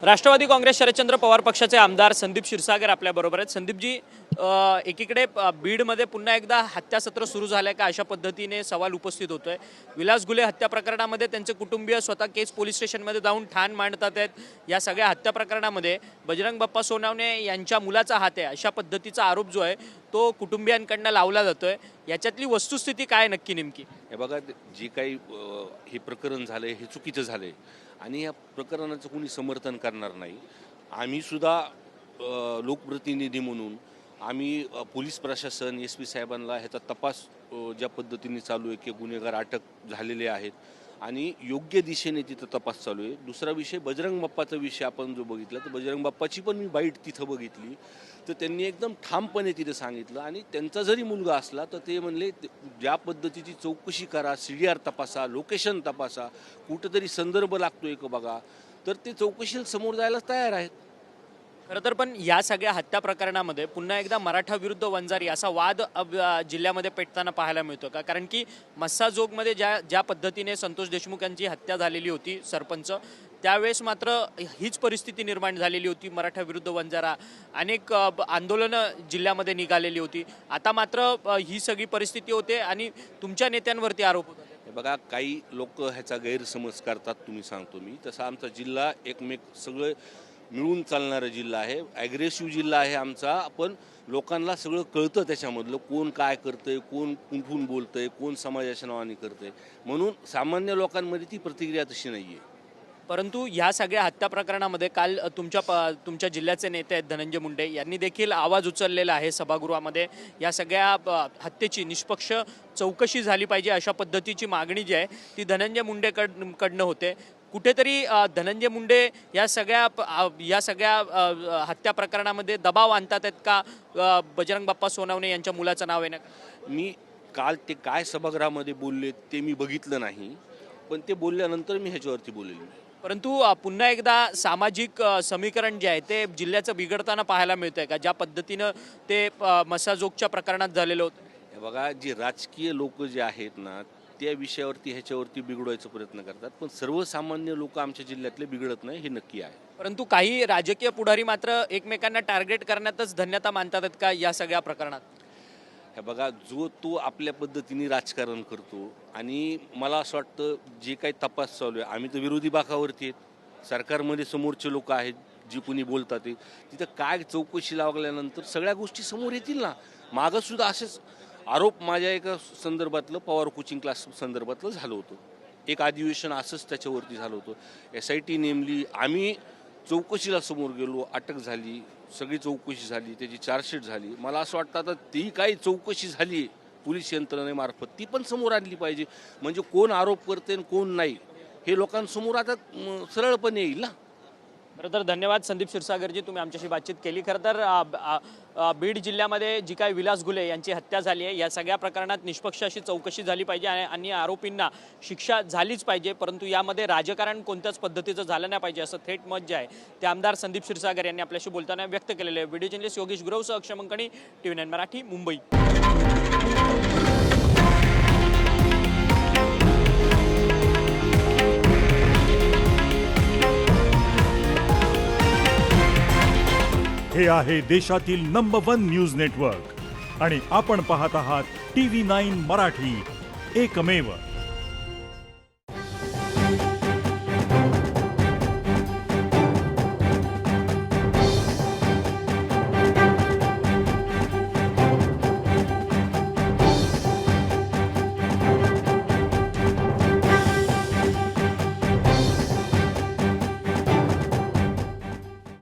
राष्ट्रवादी काँग्रेस शरदचंद्र पवार पक्षाचे आमदार संदीप क्षीरसागर आपल्या बरोबर आहेत। संदीपजी, एकीकडे बीडमध्ये पुन्हा एकदा हत्यासत्र सुरू झालंय का अशा पद्धतीने सवाल उपस्थित होतोय। विलास गुले हत्या प्रकरणामध्ये त्यांचे कुटुंबीय स्वतः केस पोलीस स्टेशनमध्ये जाऊन ठाण मांडतात आहेत। या सगळ्या हत्या प्रकरणामध्ये बजरंग बाप्पा सोनवणे यांच्या मुलाचा हात आहे अशा पद्धतीचा आरोप जो आहे तो कुटुंबियांकडून लावला जातोय। याच्यातली वस्तुस्थिती काय नक्की नेमकी? हे बघा, जे काही हे प्रकरण झाले हे चुकीचं झाले आणि या प्रकरणाचं कोणी समर्थन करणार नाही। आम्ही सुद्धा लोकप्रतिनिधी म्हणून आम्ही पोलीस प्रशासन SP साहेबांना ह्याचा तपास ज्या पद्धतीने चालू आहे की गुन्हेगार अटक झालेले आहेत आणि योग्य दिशेने तिथं तपास चालू आहे। दुसरा विषय बजरंग बाप्पाचा विषय आपण जो बघितला तर बजरंग बाप्पाची पण मी बाईट तिथं बघितली तर त्यांनी एकदम ठामपणे तिथे सांगितलं आणि त्यांचा जरी मुलगा असला तर ते म्हणले ज्या पद्धतीची चौकशी करा, CDR तपासा, लोकेशन तपासा, कुठंतरी संदर्भ लागतोय का बघा, तर ते चौकशीला समोर जायला तयार आहेत। खरं तर पण या सगळ्या हत्या प्रकरणामध्ये पुन्हा एकदा मराठा विरुद्ध वंजारी असा वाद जिल्ह्यामध्ये पेटताना पाहायला मिळतो का? कारण की मस्साजोगमध्ये ज्या पद्धतीने संतोष देशमुख यांची हत्या झालेली होती सरपंच, त्यावेळेस मात्र हीच परिस्थिती निर्माण झालेली होती। मराठा विरुद्ध वंजारा अनेक आंदोलनं जिल्ह्यामध्ये निघालेली होती। आता मात्र ही सगळी परिस्थिती होते आणि तुमच्या नेत्यांवरती आरोप होतात। हे बघा, काही लोक ह्याचा गैरसमज करतात, तुम्ही सांगतो मी तसा आमचा जिल्हा एकमेक सगळं मिळून चालणारा जिल्हा आहे, ॲग्रेसिव्ह जिल्हा आहे आमचा। पण लोकांना सगळं कळतं त्याच्यामधलं कोण काय करतंय, कोण कुठून बोलतंय, कोण समाजाच्या नावाने करतंय, म्हणून सामान्य लोकांमध्ये ती प्रतिक्रिया तशी नाही आहे। परंतु या सगळ्या हत्या प्रकरणामध्ये काल तुमच्या जिल्ह्याचे नेते आहेत धनंजय मुंडे यांनी देखील आवाज उचललेला आहे सभागृहामध्ये। या सगळ्या हत्येची निष्पक्ष चौकशी झाली पाहिजे अशा पद्धतीची मागणी जी आहे ती धनंजय मुंडेकडनं होते। कुठेतरी धनंजय मुंडे या सगळ्या हत्या प्रकरणामध्ये दबाव आणतात आहेत का बजरंग बाप्पा सोनवणे यांच्या मुलाचं नाव आहे ना? मी काल ते काय सभागृहामध्ये बोलले ते मी बघितलं नाही, पण ते बोलल्यानंतर मी ह्याच्यावरती बोललेलो। परंतु पुन्हा एकदा सामाजिक समीकरण जे आहे ते जिल्ह्याचं बिघडताना पाहायला मिळतंय का ज्या पद्धतीनं ते मस्साजोगच्या प्रकरणात झालेलं होतं? हे बघा, जे राजकीय लोक जे आहेत ना त्या विषयावरती ह्याच्यावरती बिघडवायचा प्रयत्न करतात, पण सर्वसामान्य लोक आमच्या जिल्ह्यातले बिघडत नाही हे नक्की आहे। परंतु काही राजकीय पुढारी मात्र एकमेकांना टार्गेट करण्यातच धन्यता मानतात आहेत का या सगळ्या प्रकरणात? हे बघा, जो तो आपल्या पद्धतीने राजकारण करतो आणि मला असं वाटतं जे काही तपास चालू आहे, आम्ही तर विरोधी बाकावरती आहेत, सरकारमध्ये समोरचे लोक आहेत जी कोणी बोलतात ते तिथं काय चौकशी लागल्यानंतर सगळ्या गोष्टी समोर येतील ना। मागं सुद्धा असेच आरोप माझ्या एका संदर्भातलं पवार कोचिंग क्लास संदर्भातलं झालं होतं, एक अधिवेशन असंच त्याच्यावरती झालं होतं। SIT नेमली, आम्ही चौकशीला समोर गेलो, अटक झाली, सगळी चौकशी झाली, त्याची चार्जशीट झाली। मला असं वाटतं आता ती काही चौकशी झाली पोलीस यंत्रणेमार्फत ती पण समोर आणली पाहिजे, म्हणजे कोण आरोप करते आणि कोण नाही हे लोकांसमोर आता सरळपणे येईल ना। खरं तर धन्यवाद संदीप क्षीरसागरजी, तुम्ही आमच्याशी बातचीत केली। खरं तर बीड जिल्ह्यामध्ये जी काही विलास गुले यांची हत्या झाली आहे या सगळ्या प्रकरणात निष्पक्ष अशी चौकशी झाली पाहिजे आणि आरोपींना शिक्षा झालीच पाहिजे, परंतु यामध्ये राजकारण कोणत्याच पद्धतीचं झालं नाही पाहिजे असं थेट मत जे आहे ते आमदार संदीप क्षीरसागर यांनी आपल्याशी बोलताना व्यक्त केलेलं आहे। व्हिडिओ जर्नलिस्ट योगेश गुरवसह अक्षय मंकणी, TV9 मराठी, मुंबई। हे आहे देशातील नंबर 1 न्यूज नेटवर्क आणि आपण पाहत आहात TV9 मराठी, एकमेव।